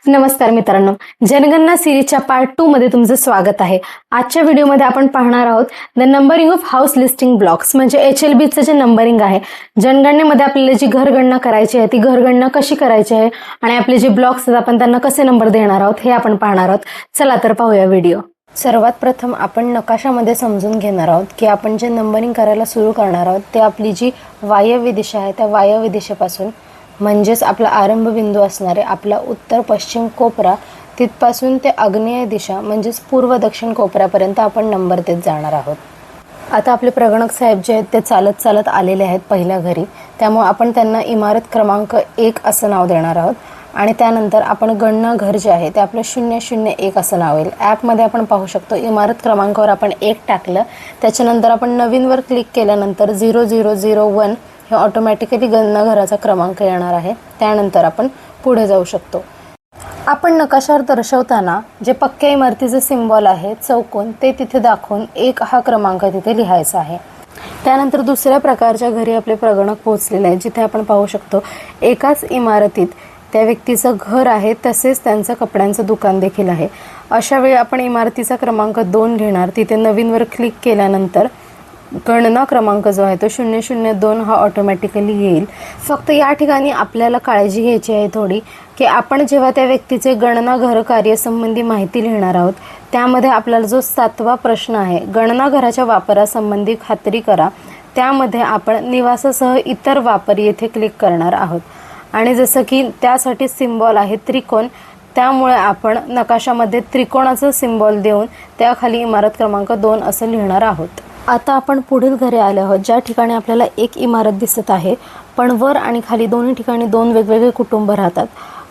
नमस्कार मित्रांनो, जनगणना सिरीजच्या पार्ट 2 मध्ये तुमचं स्वागत आहे। आजच्या व्हिडिओमध्ये आपण पाहणार आहोत the numbering of house listing blocks म्हणजे HLBचं जे नंबरिंग आहे। जनगणनेमध्ये आपल्याला जी घरगणना करायची आहे ती घरगणना कशी करायची आहे आणि आपले जे ब्लॉक्स आहेत आपण त्यांना कसे नंबर देणार आहोत हे आपण पाहणार आहोत। चला तर पाहूया व्हिडिओ। सर्वात प्रथम आपण नकाशामध्ये समजून घेणार आहोत की आपण जे नंबरिंग करायला सुरू करणार आहोत ते आपली जी वायव्य दिशा आहे त्या वायव्य दिशेपासून म्हणजेच आपला आरंभ बिंदू असणारे आपला उत्तर पश्चिम कोपरा तिथपासून ते आग्नेय दिशा म्हणजेच पूर्व दक्षिण कोपऱ्यापर्यंत आपण नंबर देत जाणार आहोत। आता आपले प्रगणक साहेब जे आहेत ते चालत चालत आलेले आहेत पहिल्या घरी, त्यामुळे आपण त्यांना इमारत क्रमांक 1 असं नाव देणार आहोत आणि त्यानंतर आपण गणना घर जे आहे ते आपलं 001 असं नाव येईल। ॲपमध्ये आपण पाहू शकतो इमारत क्रमांकावर आपण 1 टाकलं, त्याच्यानंतर आपण नवीनवर क्लिक केल्यानंतर 0001 हे ऑटोमॅटिकली गणना घराचा क्रमांक येणार आहे। त्यानंतर आपण पुढे जाऊ शकतो। आपण नकाशावर दर्शवताना जे पक्क्या इमारतीचे सिम्बॉल आहे चौकोन ते तिथे दाखवून 1 हा क्रमांक तिथे लिहायचा आहे। त्यानंतर दुसऱ्या प्रकारच्या घरी आपले प्रगणक पोहोचलेले आहे, जिथे आपण पाहू शकतो एकाच इमारतीत त्या व्यक्तीचं घर आहे तसेच त्यांचं कपड्यांचं दुकान देखील आहे। अशा वेळी आपण इमारतीचा क्रमांक 2 घेणार, तिथे नवीनवर क्लिक केल्यानंतर गणना क्रमांक जो आहे तो 002 हा ऑटोमॅटिकली येईल। फक्त या ठिकाणी आपल्याला काळजी घ्यायची आहे थोडी की आपण जेव्हा त्या व्यक्तीचे गणना घर कार्यसंबंधी माहिती लिहिणार आहोत त्यामध्ये आपल्याला जो 7वा प्रश्न आहे गणना घराच्या वापरासंबंधी खात्री करा, त्यामध्ये आपण निवासासह इतर वापर येथे क्लिक करणार आहोत आणि जसं की त्यासाठी सिम्बॉल आहे त्रिकोण, त्यामुळे आपण नकाशामध्ये त्रिकोणाचं सिम्बॉल देऊन त्याखाली इमारत क्रमांक 2 असं लिहिणार आहोत। आता आपण पुढील घरी आले आहोत, ज्या ठिकाणी आपल्याला एक इमारत दिसत आहे पण वर आणि खाली दोन्ही ठिकाणी 2 वेगवेगळे कुटुंब राहतात।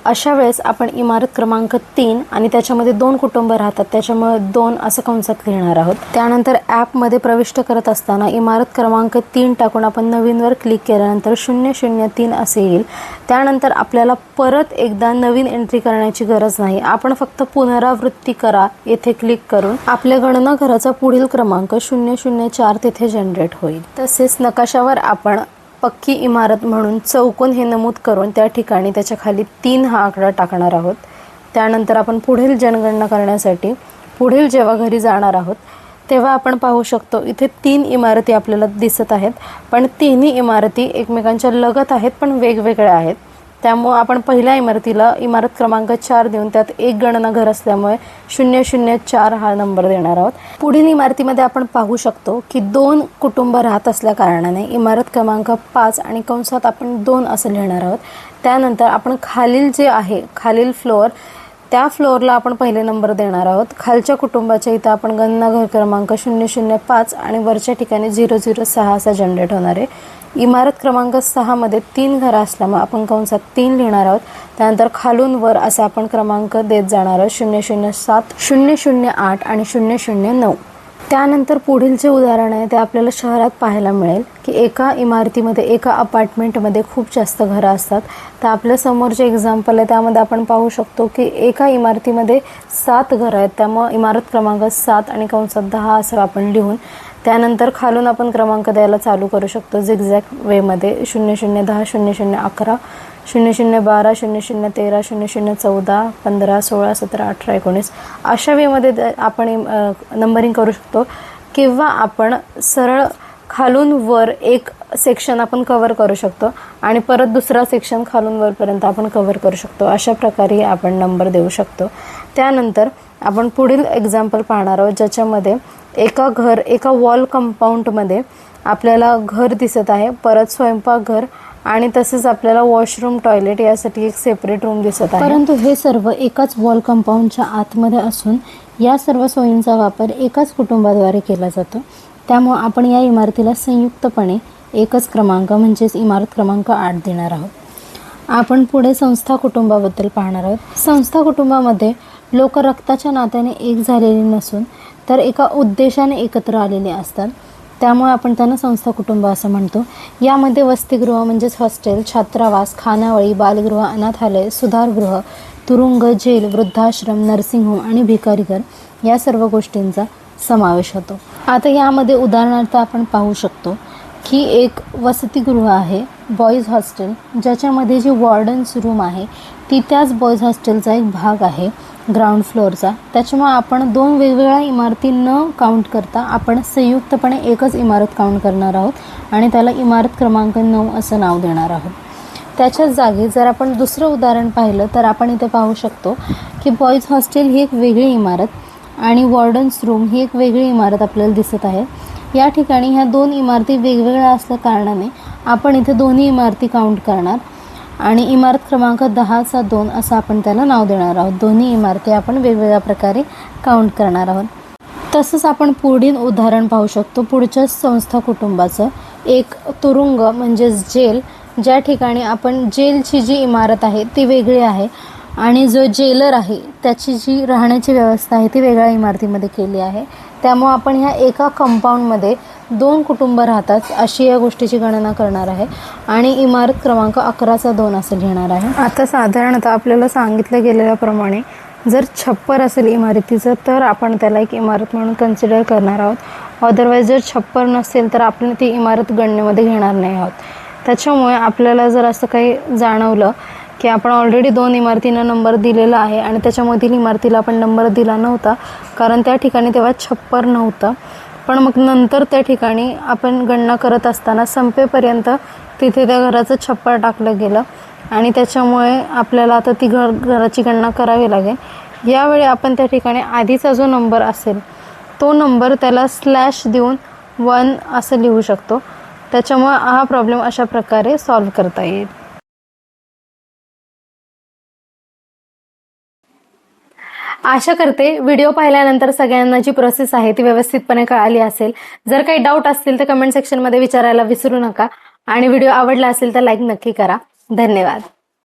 अशा वेळेस आपण इमारत क्रमांक 3 आणि त्याच्यामध्ये 2 कुटुंब राहतात त्याच्यामुळे 2 असं कंसात लिहिणार आहोत। त्यानंतर ॲपमध्ये प्रविष्ट करत असताना इमारत क्रमांक 3 टाकून आपण नवीनवर क्लिक केल्यानंतर 003 असे येईल। त्यानंतर आपल्याला परत एकदा नवीन एंट्री करण्याची गरज नाही, आपण फक्त पुनरावृत्ती करा येथे क्लिक करून आपल्या गणना घराचा पुढील क्रमांक 004 तिथे जनरेट होईल। तसेच नकाशावर आपण पक्की इमारत म्हणून चौकोन हे नमूद करून त्या ठिकाणी त्याच्या खाली 3 हा आकडा टाकणार आहोत। त्यानंतर आपण पुढील जनगणना करण्यासाठी पुढील जेव्हा घरी जाणार आहोत तेव्हा आपण पाहू शकतो इथे 3 इमारती आपल्याला दिसत आहेत, पण तिन्ही इमारती एकमेकांच्या लगत आहेत पण वेगवेगळ्या आहेत। त्यामुळे आपण पहिल्या इमारतीला इमारत क्रमांक 4 देऊन त्यात एक गणना घर असल्यामुळे 004 हा नंबर देणार आहोत। पुढील इमारतीमध्ये आपण पाहू शकतो की 2 कुटुंब राहत असल्या कारणाने इमारत क्रमांक 5 आणि कंसात आपण 2 असं लिहिणार आहोत। त्यानंतर आपण खालील जे आहे खालील फ्लोअर त्या फ्लोअरला आपण पहिले नंबर देणार आहोत। खालच्या कुटुंबाच्या इथं आपण गणना घर क्रमांक 005 आणि वरच्या ठिकाणी 006 असा जनरेट होणार आहे। इमारत क्रमांक 6 मध्ये 3 घरं असल्यामुळे आपण कंसात 3 लिहिणार आहोत। त्यानंतर खालून वर असा आपण क्रमांक देत जाणार आहोत 007, 008 आणि 009। त्यानंतर पुढील जे उदाहरण आहे ते आपल्याला शहरात पाहायला मिळेल की एका इमारतीमध्ये एका अपार्टमेंटमध्ये खूप जास्त घरं असतात। तर आपल्या समोर जे एक्झाम्पल आहे त्यामध्ये आपण पाहू शकतो की एका इमारतीमध्ये 7 घरं आहेत, त्यामुळे इमारत क्रमांक 7 आणि कंसात 10 असं आपण लिहून त्यानंतर खालून आपण क्रमांक द्यायला चालू करू शकतो झिगझॅग वेमध्ये 0010, 0011, 0012, 0013, 0014, 15, 16, 17, 18, 19 अशा वेमध्ये आपण नंबरिंग करू शकतो किंवा आपण सरळ खालून वर एक सेक्शन आपण कव्हर करू शकतो आणि परत दुसरा सेक्शन खालून वरपर्यंत आपण कव्हर करू शकतो। अशा प्रकारे आपण नंबर देऊ शकतो। त्यानंतर आपण पुढील एक्झाम्पल पाहणार आहोत, ज्याच्यामध्ये एका वॉल कंपाऊंडमध्ये आपल्याला घर दिसत आहे, परत स्वयंपाकघर आणि तसेच आपल्याला वॉशरूम टॉयलेट यासाठी एक सेपरेट रूम दिसत आहे। परंतु हे सर्व एकाच वॉल कंपाऊंडच्या आतमध्ये असून या सर्व सोयींचा वापर एकाच कुटुंबाद्वारे केला जातो, त्यामुळे आपण या इमारतीला संयुक्तपणे एकच क्रमांक म्हणजेच इमारत क्रमांक 8 देणार आहोत। आपण पुढे संस्था कुटुंबाबद्दल पाहणार आहोत। संस्था कुटुंबामध्ये लोक रक्ताच्या नात्याने एक झालेले नसून तर एका उद्देशाने एकत्र आलेले असतात, त्यामुळे आपण त्यांना संस्था कुटुंब असं म्हणतो। यामध्ये वसतिगृह म्हणजेच हॉस्टेल, छात्रावास, खानावळी, बालगृह, अनाथालय, सुधारगृह, तुरुंग, जेल, वृद्धाश्रम, नर्सिंग होम आणि भिकारीघर या सर्व गोष्टींचा समावेश होतो। आता यामध्ये उदाहरणार्थ आपण पाहू शकतो की एक वसतिगृह आहे बॉईज हॉस्टेल, ज्याच्यामध्ये जी वॉर्डन्स रूम आहे ती त्याच बॉईज हॉस्टेलचा एक भाग आहे ग्राउंड फ्लोअरचा. त्याच्यामुळे आपण दोन वेगवेगळ्या इमारती न काउंट करता आपण संयुक्तपणे एकच इमारत काउंट करणार आहोत आणि त्याला इमारत क्रमांक 9 असं नाव देणार आहोत. त्याच्याच जागी जर आपण दुसरं उदाहरण पाहिलं तर आपण इथे पाहू शकतो की बॉईज हॉस्टेल ही एक वेगळी इमारत आणि वॉर्डन्स रूम ही एक वेगळी इमारत आपल्याला दिसत आहे. या ठिकाणी ह्या दोन इमारती वेगवेगळ्या असल्या कारणाने आपण इथे दोन्ही इमारती काउंट करणार आणि इमारत क्रमांक 10/2 असं आपण त्याला नाव देणार आहोत. दोन्ही इमारती आपण वेगवेगळ्या प्रकारे काउंट करणार आहोत. तसंच आपण पुढील उदाहरण पाहू शकतो पुढच्या संस्था कुटुंबाचं. एक तुरुंग म्हणजेच जेल, ज्या ठिकाणी आपण जेलची जी इमारत आहे ती वेगळी आहे आणि जो जेलर आहे त्याची जी राहण्याची व्यवस्था आहे ती वेगळ्या इमारतीमध्ये केली आहे. त्यामुळे आपण ह्या एका कंपाऊंडमध्ये 2 कुटुंब राहतात अशी या गोष्टीची गणना करणार आहे आणि इमारत क्रमांक 11/2 असं लिहिणार आहे. आता साधारणतः आपल्याला सांगितलं गेलेल्याप्रमाणे जर छप्पर असेल इमारतीचं तर आपण त्याला एक इमारत म्हणून कन्सिडर करणार आहोत. अदरवाईज जर छप्पर नसेल तर आपण ती इमारत गणनेमध्ये घेणार नाही आहोत. त्याच्यामुळे आपल्याला जर असं काही जाणवलं की आपण ऑलरेडी 2 इमारतींना नंबर दिलेला आहे आणि त्याच्यामधील इमारतीला आपण नंबर दिला नव्हता कारण त्या ठिकाणी तेव्हा छप्पर नव्हतं, पण मग नंतर त्या ठिकाणी आपण गणना करत असताना संपेपर्यंत तिथे त्या घराचं छप्पर टाकलं गेलं आणि त्याच्यामुळे आपल्याला आता ती घराची गणना करावी लागेल. यावेळी आपण त्या ठिकाणी आधीचा जो नंबर असेल तो नंबर त्याला स्लॅश देऊन 1 असं लिहू शकतो. त्याच्यामुळे हा प्रॉब्लेम अशा प्रकारे सॉल्व्ह करता येईल. आशा करते व्हिडिओ पाहिल्यानंतर सगळ्यांना जी प्रोसेस आहे ती व्यवस्थितपणे कळाली असेल. जर काही डाऊट असतील तर कमेंट सेक्शनमध्ये विचारायला विसरू नका आणि व्हिडिओ आवडला असेल तर लाईक नक्की करा. धन्यवाद.